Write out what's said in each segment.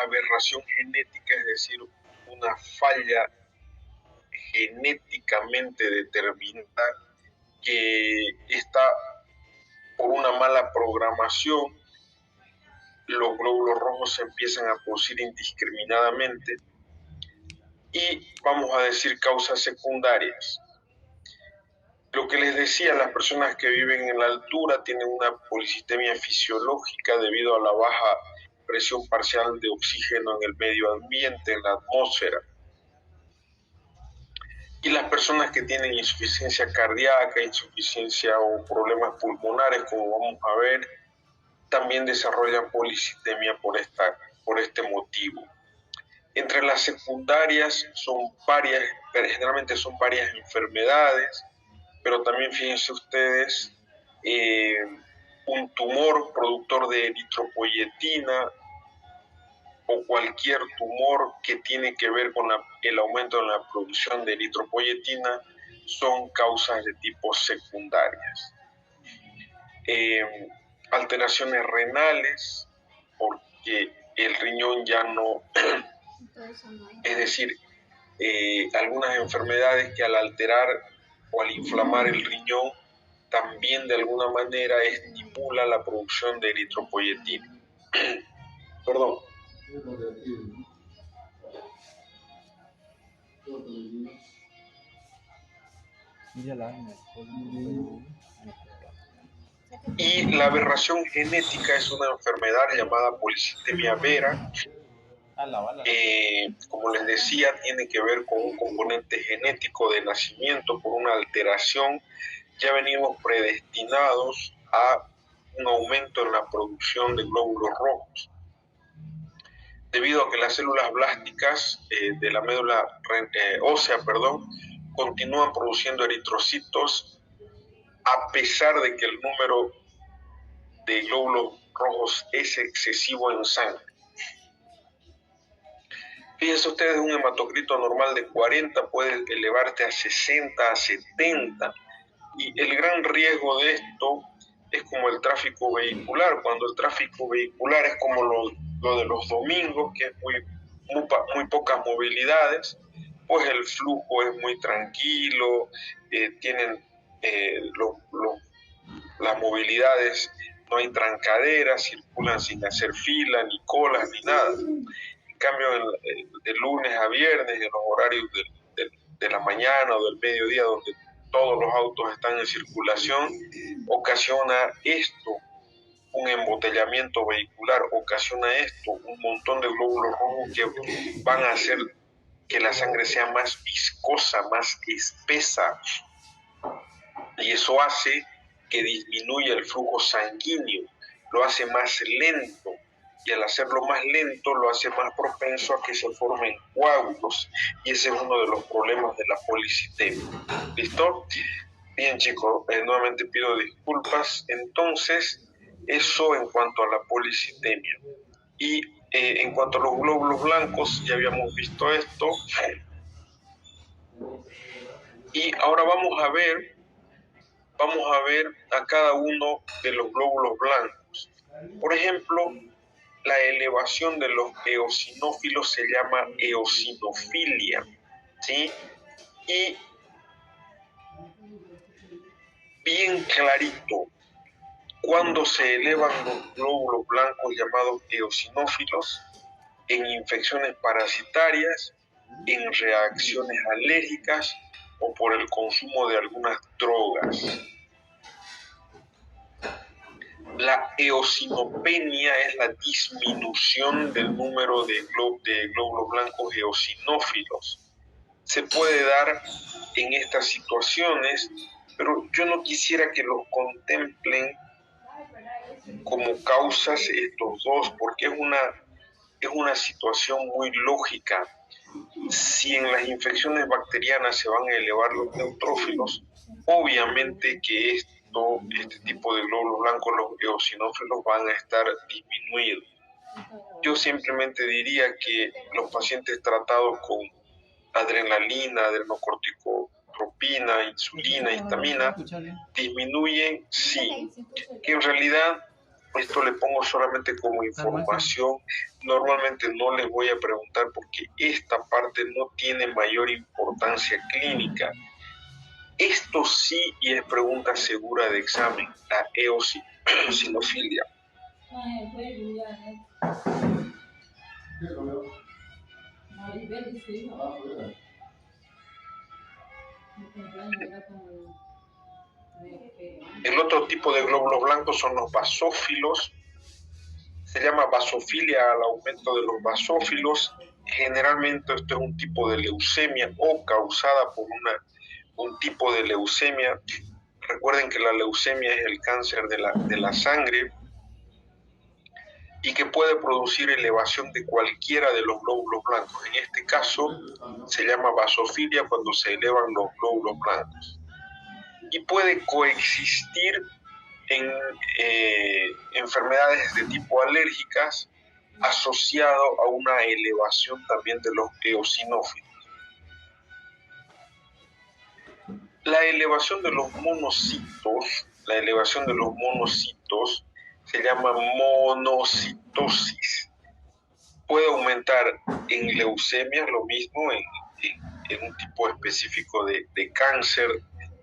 aberración genética, es decir, una falla genéticamente determinada que está por una mala programación. Los glóbulos rojos se empiezan a producir indiscriminadamente y vamos a decir causas secundarias. Lo que les decía, las personas que viven en la altura tienen una policitemia fisiológica debido a la baja presión parcial de oxígeno en el medio ambiente, en la atmósfera. Y las personas que tienen insuficiencia cardíaca, insuficiencia o problemas pulmonares, como vamos a ver, también desarrollan policitemia por este motivo. Entre las secundarias son varias, generalmente son varias enfermedades, pero también fíjense ustedes, un tumor productor de eritropoyetina o cualquier tumor que tiene que ver con el aumento en la producción de eritropoyetina son causas de tipo secundarias. Alteraciones renales, porque el riñón ya no, es decir, algunas enfermedades que al alterar o al inflamar el riñón también de alguna manera estimula la producción de eritropoyetina. Perdón. Y la aberración genética es una enfermedad llamada policitemia vera. Como les decía, tiene que ver con un componente genético de nacimiento por una alteración. Ya venimos predestinados a un aumento en la producción de glóbulos rojos, debido a que las células blásticas de la médula ósea, continúan produciendo eritrocitos a pesar de que el número de glóbulos rojos es excesivo en sangre. Fíjense ustedes, un hematocrito normal de 40 puede elevarte a 60, a 70, y el gran riesgo de esto es como el tráfico vehicular. Cuando el tráfico vehicular es como lo de los domingos, que es muy pocas movilidades, pues el flujo es muy tranquilo, tienen las movilidades, no hay trancaderas, circulan sin hacer fila, ni colas, ni nada. En cambio, de lunes a viernes, en los horarios de la mañana o del mediodía, donde todos los autos están en circulación, ocasiona esto un embotellamiento vehicular, ocasiona esto un montón de glóbulos rojos que van a hacer que la sangre sea más viscosa, más espesa, y eso hace que disminuya el flujo sanguíneo, lo hace más lento, y al hacerlo más lento lo hace más propenso a que se formen coágulos, y ese es uno de los problemas de la policitemia. ¿Listo? Bien, chicos, nuevamente pido disculpas. Entonces, eso en cuanto a la policitemia. Y en cuanto a los glóbulos blancos, ya habíamos visto esto. Y ahora vamos a ver a cada uno de los glóbulos blancos. Por ejemplo, la elevación de los eosinófilos se llama eosinofilia, ¿sí? Y bien clarito, cuando se elevan los glóbulos blancos llamados eosinófilos, en infecciones parasitarias, en reacciones alérgicas o por el consumo de algunas drogas. La eosinopenia es la disminución del número de glóbulos blancos eosinófilos. Se puede dar en estas situaciones, pero yo no quisiera que los contemplen como causas estos dos, porque es una situación muy lógica. Si en las infecciones bacterianas se van a elevar los neutrófilos, obviamente que este tipo de glóbulos blancos, los eosinófilos, van a estar disminuidos. Yo simplemente diría que los pacientes tratados con adrenalina, adrenocorticotropina, insulina, histamina, disminuyen, sí, que en realidad Esto le pongo solamente como información. Normalmente no les voy a preguntar porque esta parte no tiene mayor importancia clínica. Esto sí, y es pregunta segura de examen, la eosinofilia. El otro tipo de glóbulos blancos son los basófilos. Se llama basofilia al aumento de los basófilos. Generalmente esto es un tipo de leucemia o causada por un tipo de leucemia. Recuerden que la leucemia es el cáncer de la sangre y que puede producir elevación de cualquiera de los glóbulos blancos. En este caso se llama basofilia cuando se elevan los glóbulos blancos. Y puede coexistir en enfermedades de tipo alérgicas asociado a una elevación también de los eosinófilos. La elevación de los monocitos se llama monocitosis. Puede aumentar en leucemia, lo mismo, en un tipo específico de cáncer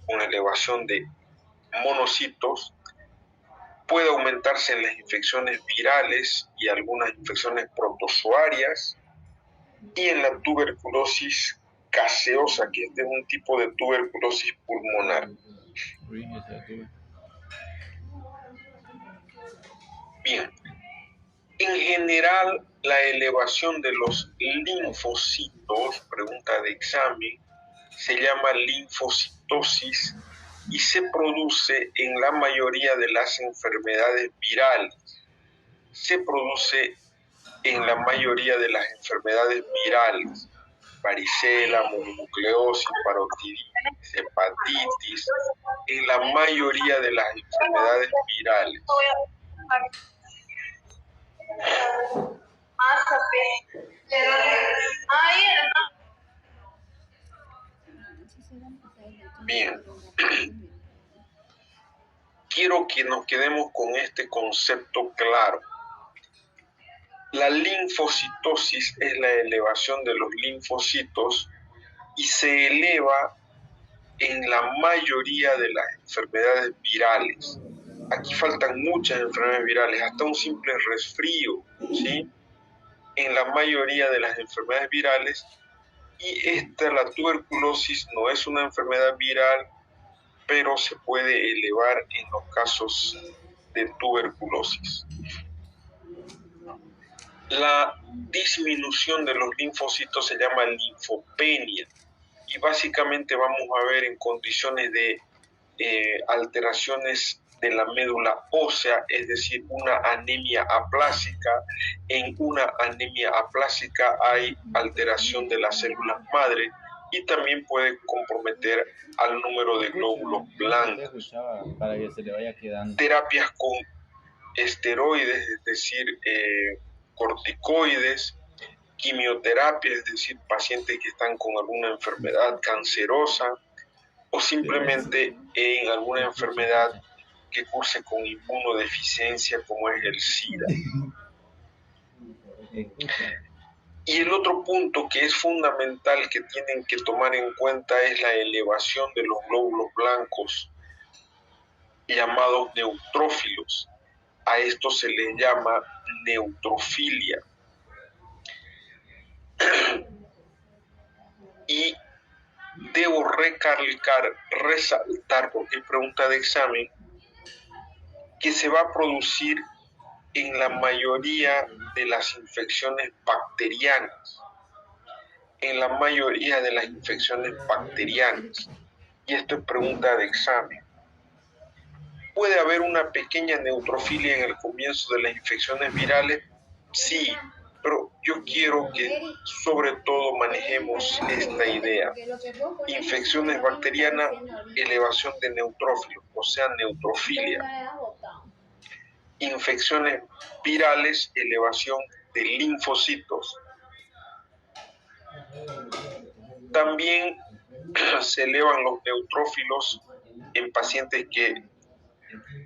con elevación de monocitos. Puede aumentarse en las infecciones virales y algunas infecciones protozoarias y en la tuberculosis gaseosa, que es un tipo de tuberculosis pulmonar. Bien, en general la elevación de los linfocitos, pregunta de examen, se llama linfocitosis y se produce en la mayoría de las enfermedades virales. Se produce en la mayoría de las enfermedades virales, varicela, mononucleosis, parotiditis, hepatitis, en la mayoría de las enfermedades virales. Bien, quiero que nos quedemos con este concepto claro. La linfocitosis es la elevación de los linfocitos y se eleva en la mayoría de las enfermedades virales. Aquí faltan muchas enfermedades virales, hasta un simple resfrío, ¿sí? En la mayoría de las enfermedades virales, y la tuberculosis no es una enfermedad viral, pero se puede elevar en los casos de tuberculosis. La disminución de los linfocitos se llama linfopenia y básicamente vamos a ver en condiciones de alteraciones de la médula ósea, es decir, una anemia aplásica. En una anemia aplásica hay alteración de las células madre y también puede comprometer al número de glóbulos blancos. Terapias con esteroides, es decir, corticoides, quimioterapia, es decir, pacientes que están con alguna enfermedad cancerosa o simplemente en alguna enfermedad que curse con inmunodeficiencia como es el SIDA. Y el otro punto que es fundamental que tienen que tomar en cuenta es la elevación de los glóbulos blancos llamados neutrófilos. A esto se le llama neutrofilia. Y debo resaltar, porque es pregunta de examen, que se va a producir en la mayoría de las infecciones bacterianas. En la mayoría de las infecciones bacterianas. Y esto es pregunta de examen. ¿Puede haber una pequeña neutrofilia en el comienzo de las infecciones virales? Sí, pero yo quiero que sobre todo manejemos esta idea. Infecciones bacterianas, elevación de neutrófilos, o sea, neutrofilia. Infecciones virales, elevación de linfocitos. También se elevan los neutrófilos en pacientes que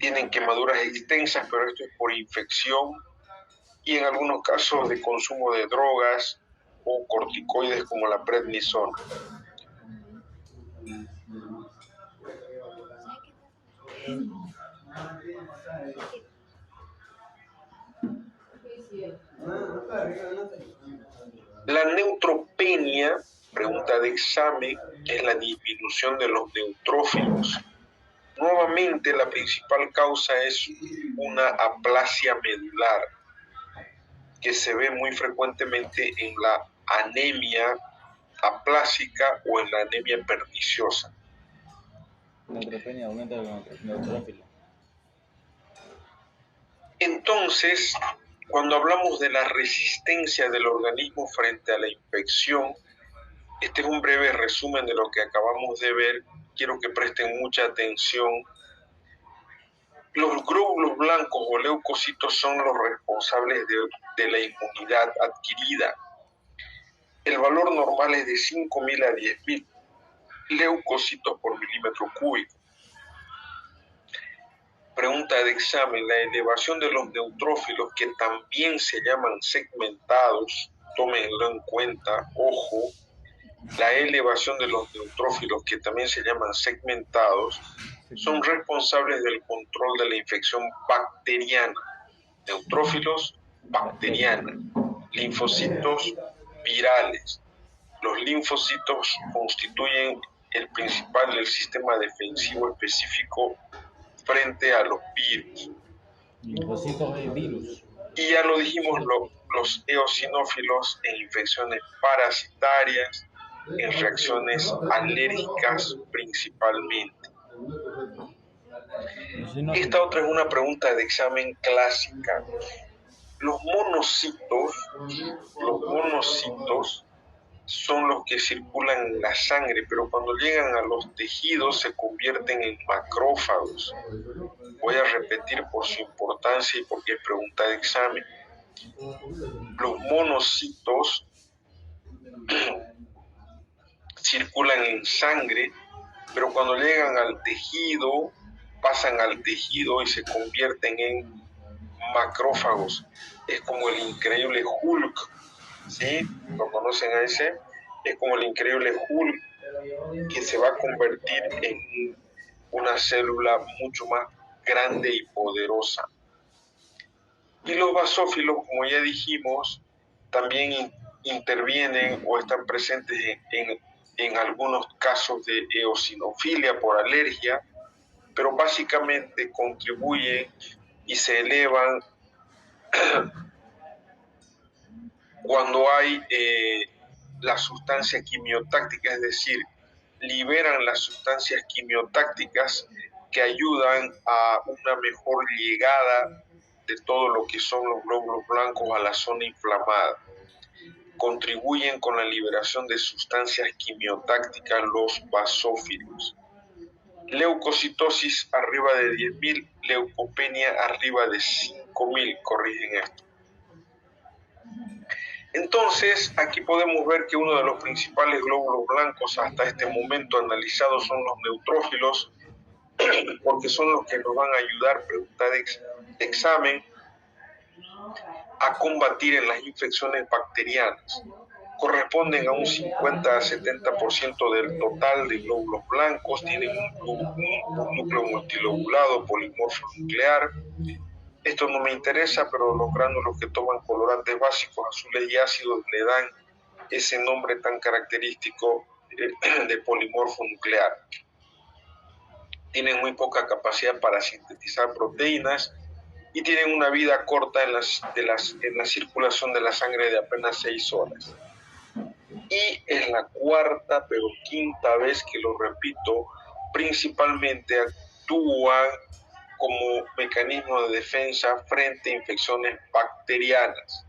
tienen quemaduras extensas, pero esto es por infección y en algunos casos de consumo de drogas o corticoides como la prednisona. La neutropenia, pregunta de examen, es la disminución de los neutrófilos. Nuevamente, la principal causa es una aplasia medular, que se ve muy frecuentemente en la anemia aplásica o en la anemia perniciosa. Neutropenia aumenta los neutrófilos. Entonces, cuando hablamos de la resistencia del organismo frente a la infección, este es un breve resumen de lo que acabamos de ver. Quiero que presten mucha atención. Los glóbulos blancos o leucocitos son los responsables de la inmunidad adquirida. El valor normal es de 5.000 a 10.000 leucocitos por milímetro cúbico. Pregunta de examen: la elevación de los neutrófilos, que también se llaman segmentados, tómenlo en cuenta, ojo, la elevación de los neutrófilos, que también se llaman segmentados, son responsables del control de la infección bacteriana. Neutrófilos, bacteriana. Linfocitos, virales. Los linfocitos constituyen el principal del sistema defensivo específico frente a los virus. Linfocitos de virus. Y ya lo dijimos, los eosinófilos en infecciones parasitarias, en reacciones alérgicas principalmente. Esta otra es una pregunta de examen clásica. Los monocitos son los que circulan en la sangre, pero cuando llegan a los tejidos se convierten en macrófagos. Voy a repetir por su importancia y porque es pregunta de examen. Los monocitos circulan en sangre, pero cuando llegan al tejido, pasan al tejido y se convierten en macrófagos. Es como el increíble Hulk, ¿sí? ¿Lo conocen a ese? Es como el increíble Hulk, que se va a convertir en una célula mucho más grande y poderosa. Y los basófilos, como ya dijimos, también intervienen o están presentes en algunos casos de eosinofilia por alergia, pero básicamente contribuyen y se elevan cuando hay la sustancia quimiotáctica, es decir, liberan las sustancias quimiotácticas que ayudan a una mejor llegada de todo lo que son los glóbulos blancos a la zona inflamada. Contribuyen con la liberación de sustancias quimiotácticas los basófilos. Leucocitosis arriba de 10.000, leucopenia arriba de 5.000, corrigen esto. Entonces, aquí podemos ver que uno de los principales glóbulos blancos hasta este momento analizados son los neutrófilos, porque son los que nos van a ayudar, pregunta de examen, a combatir en las infecciones bacterianas. Corresponden a un 50 a 70% del total de glóbulos blancos, tienen un núcleo multilobulado polimorfo nuclear. Esto no me interesa, pero los gránulos que toman colorantes básicos azules y ácidos le dan ese nombre tan característico de polimorfo nuclear. Tienen muy poca capacidad para sintetizar proteínas y tienen una vida corta en la circulación de la sangre de apenas 6 horas. Y es la cuarta, pero quinta vez que lo repito, principalmente actúan como mecanismo de defensa frente a infecciones bacterianas.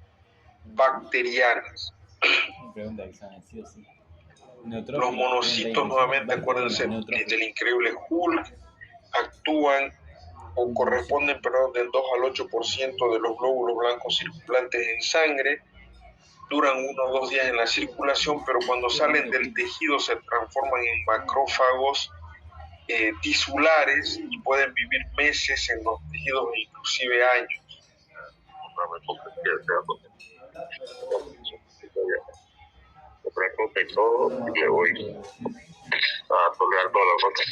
Los monocitos, nuevamente, acuérdense del increíble Hulk, actúan o corresponden, del 2 al 8% de los glóbulos blancos circulantes en sangre, duran 1 o 2 días en la circulación, pero cuando salen del tejido se transforman en macrófagos tisulares y pueden vivir meses en los tejidos e inclusive años. Y todo, y le voy a tolerar todas las noches.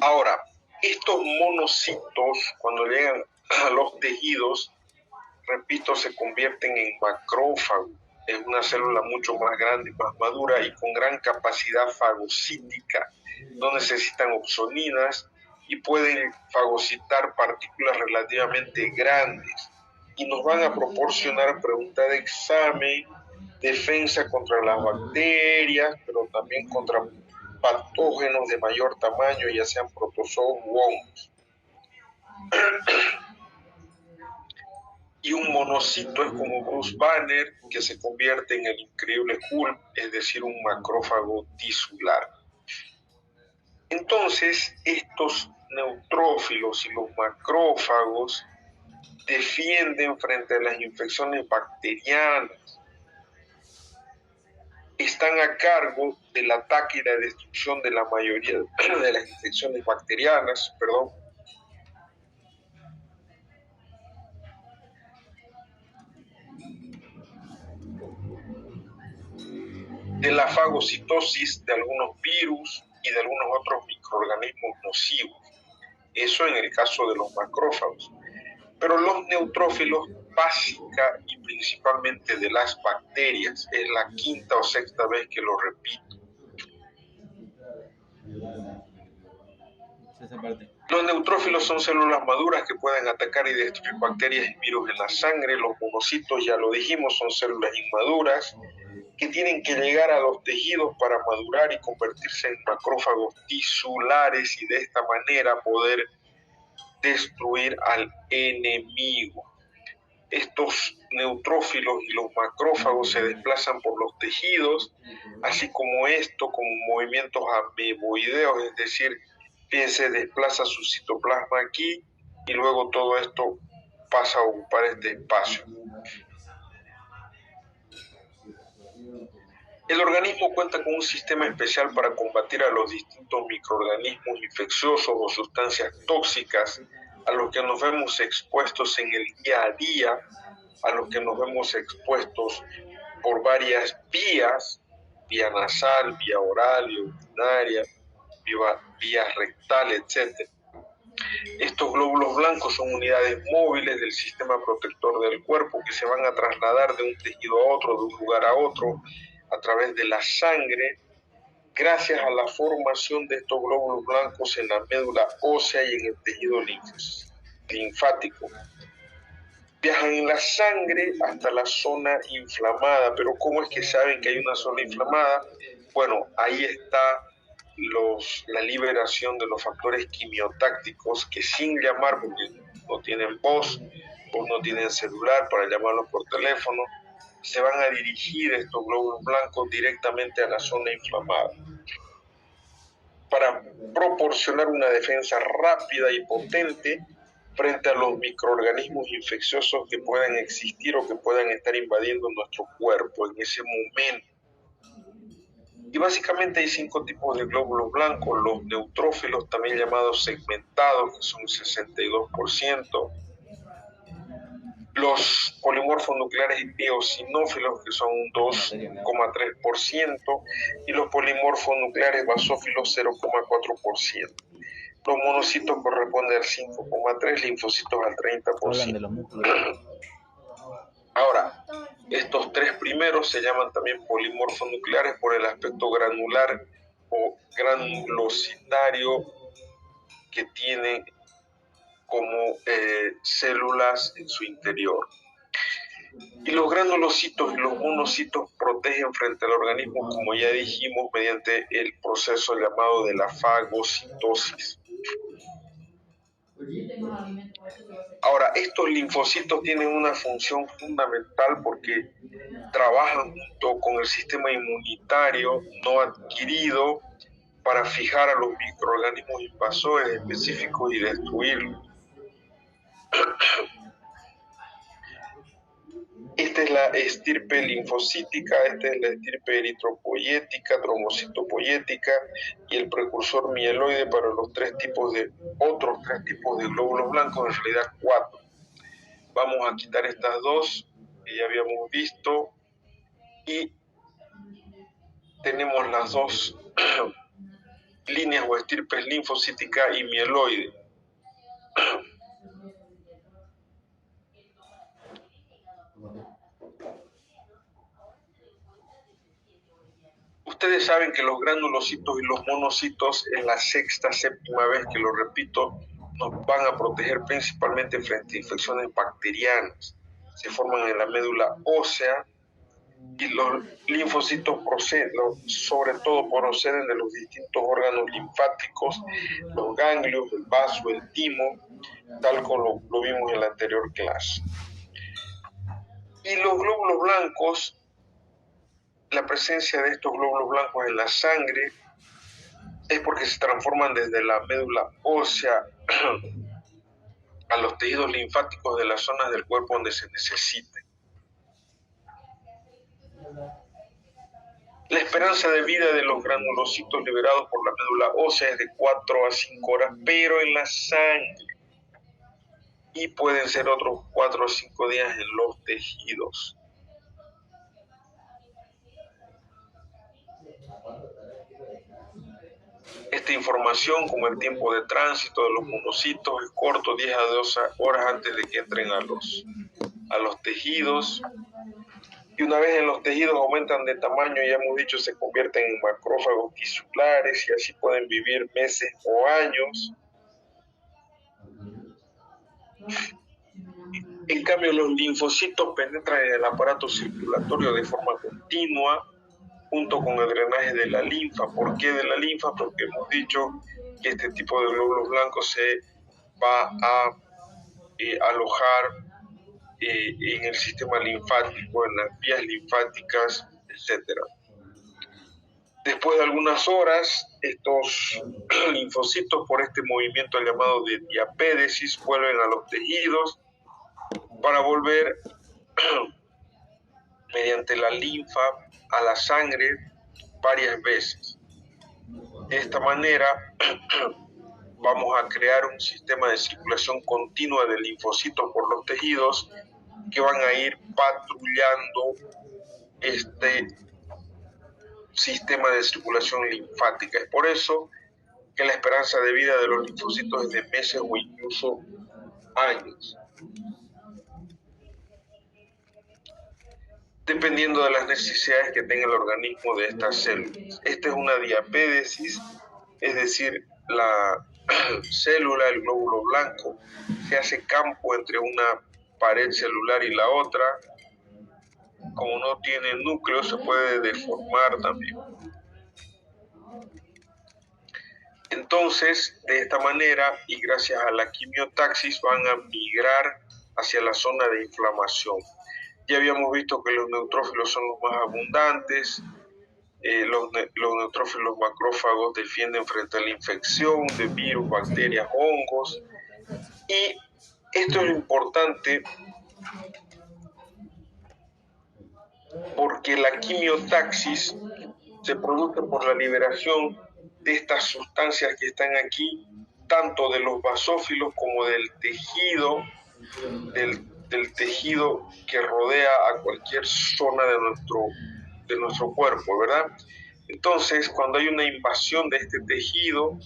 Ahora, estos monocitos, cuando llegan a los tejidos, repito, se convierten en macrófagos. Es una célula mucho más grande, más madura y con gran capacidad fagocítica. No necesitan opsoninas y pueden fagocitar partículas relativamente grandes. Y nos van a proporcionar preguntas de examen, defensa contra las bacterias, pero también contra patógenos de mayor tamaño, ya sean protozoos u hongos. Y un monocito es como Bruce Banner, que se convierte en el increíble Hulk, es decir, un macrófago tisular. Entonces, estos neutrófilos y los macrófagos defienden frente a las infecciones bacterianas. Están a cargo del ataque y la destrucción de la mayoría de las infecciones bacterianas, de la fagocitosis de algunos virus y de algunos otros microorganismos nocivos. Eso en el caso de los macrófagos. Pero los neutrófilos, básica y principalmente de las bacterias, es la quinta o sexta vez que lo repito. Los neutrófilos son células maduras que pueden atacar y destruir bacterias y virus en la sangre. Los monocitos, ya lo dijimos, son células inmaduras que tienen que llegar a los tejidos para madurar y convertirse en macrófagos tisulares y de esta manera poder destruir al enemigo. Estos neutrófilos y los macrófagos se desplazan por los tejidos, así como como movimientos ameboideos, es decir, se desplaza su citoplasma aquí y luego todo esto pasa a ocupar este espacio. El organismo cuenta con un sistema especial para combatir a los distintos microorganismos infecciosos o sustancias tóxicas a los que nos vemos expuestos en el día a día, a los que nos vemos expuestos por varias vías, vía nasal, vía oral, vía urinaria, vía rectal, etc. Estos glóbulos blancos son unidades móviles del sistema protector del cuerpo que se van a trasladar de un tejido a otro, de un lugar a otro, a través de la sangre, gracias a la formación de estos glóbulos blancos en la médula ósea y en el tejido linfático. Viajan en la sangre hasta la zona inflamada, pero ¿cómo es que saben que hay una zona inflamada? Bueno, ahí está la liberación de los factores quimiotácticos que, sin llamar, porque no tienen voz o no tienen celular para llamarlos por teléfono, se van a dirigir estos glóbulos blancos directamente a la zona inflamada para proporcionar una defensa rápida y potente frente a los microorganismos infecciosos que puedan existir o que puedan estar invadiendo nuestro cuerpo en ese momento. Y básicamente hay 5 tipos de glóbulos blancos: los neutrófilos, también llamados segmentados, que son 62%, los polimorfos nucleares eosinófilos, que son un 2,3%, y los polimorfos nucleares basófilos 0,4%. Los monocitos corresponden al 5,3%, linfocitos al 30%. Ahora, estos 3 primeros se llaman también polimorfos nucleares por el aspecto granular o granulocitario que tienen como células en su interior. Y los granulocitos y los monocitos protegen frente al organismo, como ya dijimos, mediante el proceso llamado de la fagocitosis. Ahora, estos linfocitos tienen una función fundamental porque trabajan junto con el sistema inmunitario no adquirido para fijar a los microorganismos invasores específicos y destruirlos. Esta es la estirpe linfocítica, esta es la estirpe eritropoyética, trombocitopoyética y el precursor mieloide para los otros tres tipos de glóbulos blancos, en realidad 4. Vamos a quitar estas dos que ya habíamos visto y tenemos las dos líneas o estirpes linfocítica y mieloide. Ustedes saben que los granulocitos y los monocitos, en la sexta, séptima vez que lo repito, nos van a proteger principalmente frente a infecciones bacterianas. Se forman en la médula ósea y los linfocitos sobre todo proceden de los distintos órganos linfáticos, los ganglios, el vaso, el timo, tal como lo vimos en la anterior clase. Y los glóbulos blancos, la presencia de estos glóbulos blancos en la sangre es porque se transforman desde la médula ósea a los tejidos linfáticos de las zonas del cuerpo donde se necesiten. La esperanza de vida de los granulocitos liberados por la médula ósea es de 4 a 5 horas, pero en la sangre. Y pueden ser otros 4 o 5 días en los tejidos. Esta información, como el tiempo de tránsito de los monocitos, es corto, 10 a 12 horas antes de que entren a los tejidos. Y una vez en los tejidos aumentan de tamaño, ya hemos dicho, se convierten en macrófagos tisulares y así pueden vivir meses o años. En cambio, los linfocitos penetran en el aparato circulatorio de forma continua, junto con el drenaje de la linfa. ¿Por qué de la linfa? Porque hemos dicho que este tipo de glóbulos blancos se va a alojar en el sistema linfático, en las vías linfáticas, etc. Después de algunas horas, estos linfocitos, por este movimiento llamado de diapédesis, vuelven a los tejidos para volver mediante la linfa a la sangre varias veces. De esta manera vamos a crear un sistema de circulación continua de linfocitos por los tejidos que van a ir patrullando este sistema de circulación linfática. Es por eso que la esperanza de vida de los linfocitos es de meses o incluso años, dependiendo de las necesidades que tenga el organismo de estas células. Esta es una diapédesis, es decir, la célula, el glóbulo blanco, se hace campo entre una pared celular y la otra. Como no tiene núcleo, se puede deformar también. Entonces, de esta manera, y gracias a la quimiotaxis, van a migrar hacia la zona de inflamación. Ya habíamos visto que los neutrófilos son los más abundantes. Los neutrófilos macrófagos defienden frente a la infección de virus, bacterias, hongos. Y esto es importante porque la quimiotaxis se produce por la liberación de estas sustancias que están aquí, tanto de los basófilos como del tejido, del tejido que rodea a cualquier zona de nuestro cuerpo, ¿verdad? Entonces, cuando hay una invasión de este tejido,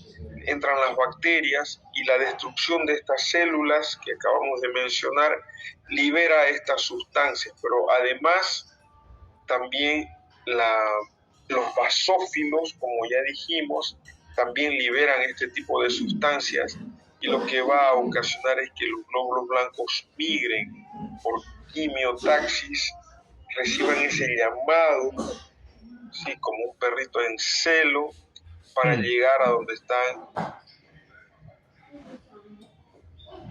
entran las bacterias y la destrucción de estas células que acabamos de mencionar libera estas sustancias, pero además también los basófilos, como ya dijimos, también liberan este tipo de sustancias y lo que va a ocasionar es que los glóbulos blancos migren por quimiotaxis, reciban ese llamado, ¿sí?, como un perrito en celo, para llegar a donde están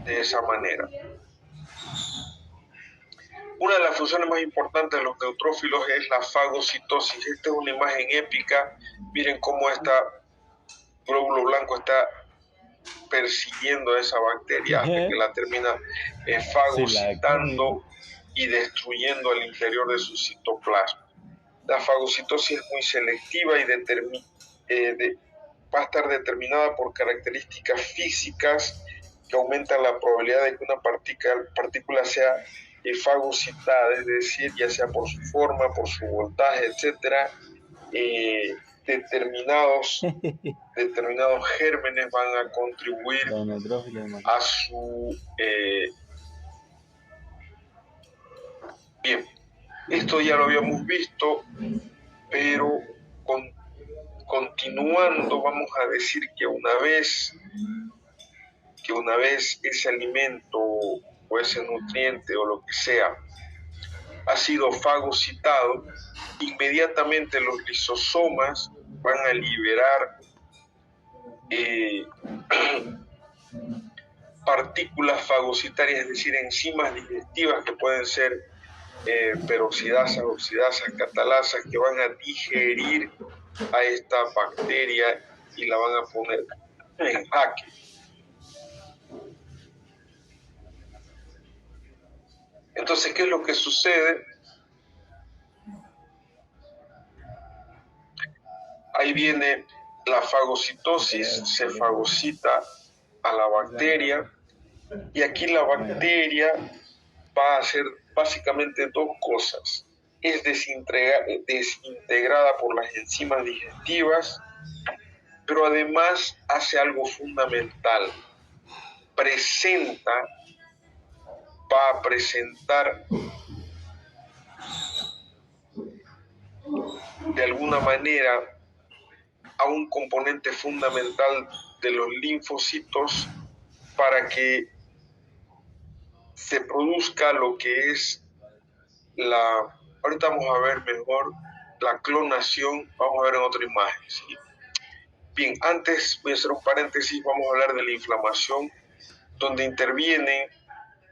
de esa manera. Una de las funciones más importantes de los neutrófilos es la fagocitosis. Esta es una imagen épica. Miren cómo este glóbulo blanco está persiguiendo a esa bacteria hasta que la termina fagocitando y destruyendo al interior de su citoplasma. La fagocitosis es muy selectiva y va a estar determinada por características físicas que aumentan la probabilidad de que una partícula sea fagocitada, es decir, ya sea por su forma, por su voltaje, etcétera. Determinados gérmenes van a contribuir a su... bien, esto ya lo habíamos visto, pero continuando vamos a decir que una vez ese alimento o ese nutriente o lo que sea ha sido fagocitado, inmediatamente los lisosomas van a liberar partículas fagocitarias, es decir, enzimas digestivas que pueden ser peroxidasas, oxidasas, catalasas, que van a digerir a esta bacteria y la van a poner en jaque. Entonces, ¿qué es lo que sucede? Ahí viene la fagocitosis, se fagocita a la bacteria y aquí la bacteria va a hacer básicamente dos cosas. Es desintegrada por las enzimas digestivas, pero además hace algo fundamental. Va a presentar de alguna manera a un componente fundamental de los linfocitos para que se produzca lo que es ahorita vamos a ver mejor la clonación, vamos a ver en otra imagen, ¿sí? Bien, antes voy a hacer un paréntesis, vamos a hablar de la inflamación, donde intervienen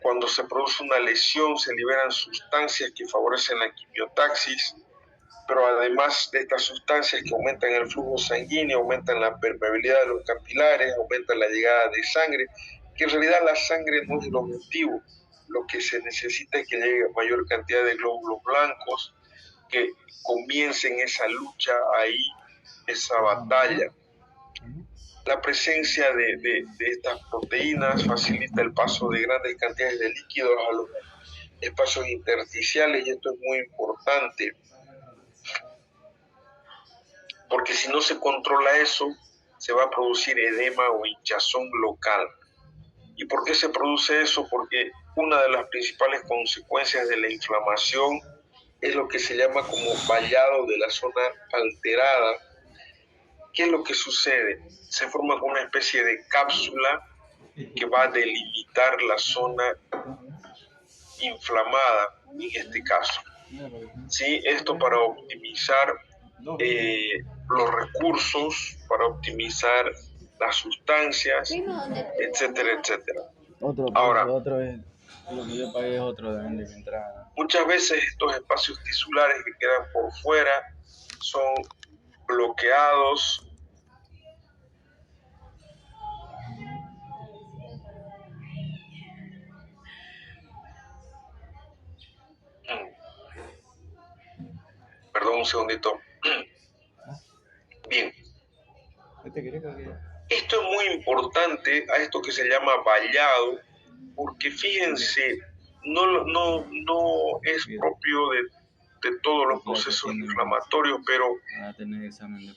cuando se produce una lesión, se liberan sustancias que favorecen la quimiotaxis, pero además de estas sustancias que aumentan el flujo sanguíneo, aumentan la permeabilidad de los capilares, aumentan la llegada de sangre, que en realidad la sangre no es el objetivo. Lo que se necesita es que llegue mayor cantidad de glóbulos blancos, que comiencen esa lucha ahí, esa batalla. La presencia de estas proteínas facilita el paso de grandes cantidades de líquidos a los espacios intersticiales y esto es muy importante, porque si no se controla eso, se va a producir edema o hinchazón local. ¿Y por qué se produce eso? Porque una de las principales consecuencias de la inflamación es lo que se llama como vallado de la zona alterada. ¿Qué es lo que sucede? Se forma como una especie de cápsula que va a delimitar la zona inflamada, en este caso. ¿Sí? Esto para optimizar los recursos, para optimizar las sustancias, etcétera, etcétera. Ahora, otro es lo que yo pagué, es otro de entrada. Muchas veces estos espacios tisulares que quedan por fuera son bloqueados perdón un segundito. Bien, esto es muy importante, a esto que se llama vallado, porque fíjense, no es propio de todos los procesos inflamatorios, pero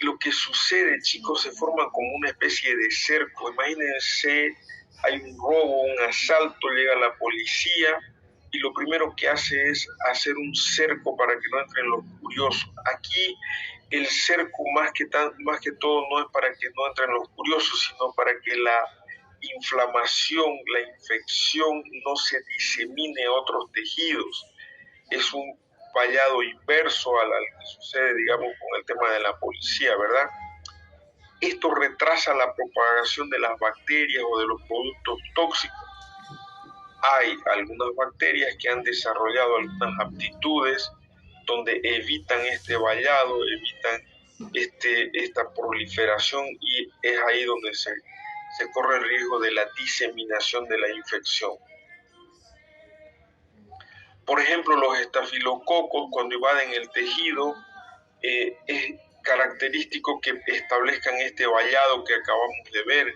lo que sucede, chicos, se forma como una especie de cerco. Imagínense, hay un robo, un asalto, llega la policía y lo primero que hace es hacer un cerco para que no entren los curiosos. Aquí el cerco más que todo no es para que no entren los curiosos, sino para que la inflamación, la infección no se disemine a otros tejidos. Es un vallado inverso al que sucede, digamos, con el tema de la policía, ¿verdad? Esto retrasa la propagación de las bacterias o de los productos tóxicos. Hay algunas bacterias que han desarrollado algunas aptitudes donde evitan este vallado, evitan esta proliferación y es ahí donde se corre el riesgo de la diseminación de la infección. Por ejemplo, los estafilococos, cuando invaden el tejido, es característico que establezcan este vallado que acabamos de ver,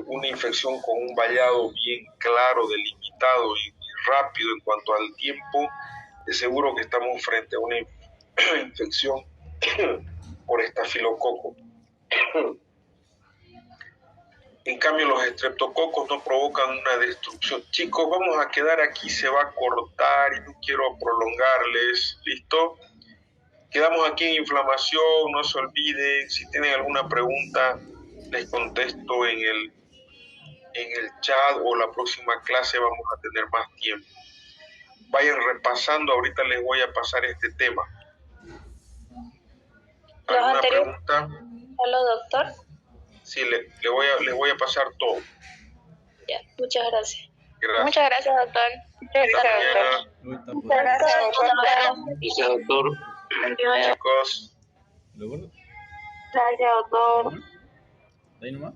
una infección con un vallado bien claro, delimitado y rápido en cuanto al tiempo. De seguro que estamos frente a una infección por estafilococo. En cambio, los estreptococos no provocan una destrucción. Chicos, vamos a quedar aquí, se va a cortar y no quiero prolongarles. ¿Listo? Quedamos aquí en inflamación, no se olviden. Si tienen alguna pregunta, les contesto en el chat, o la próxima clase vamos a tener más tiempo. Vayan repasando, ahorita les voy a pasar este tema. ¿Alguna pregunta? Hola, doctor. Sí, les voy a pasar todo. Ya, muchas gracias. Gracias. Muchas gracias, doctor. Muchas Gracias, doctor. Gracias, doctor. Chicos. ¿Lo gordo? Gracias, doctor. ¿De ahí nomás?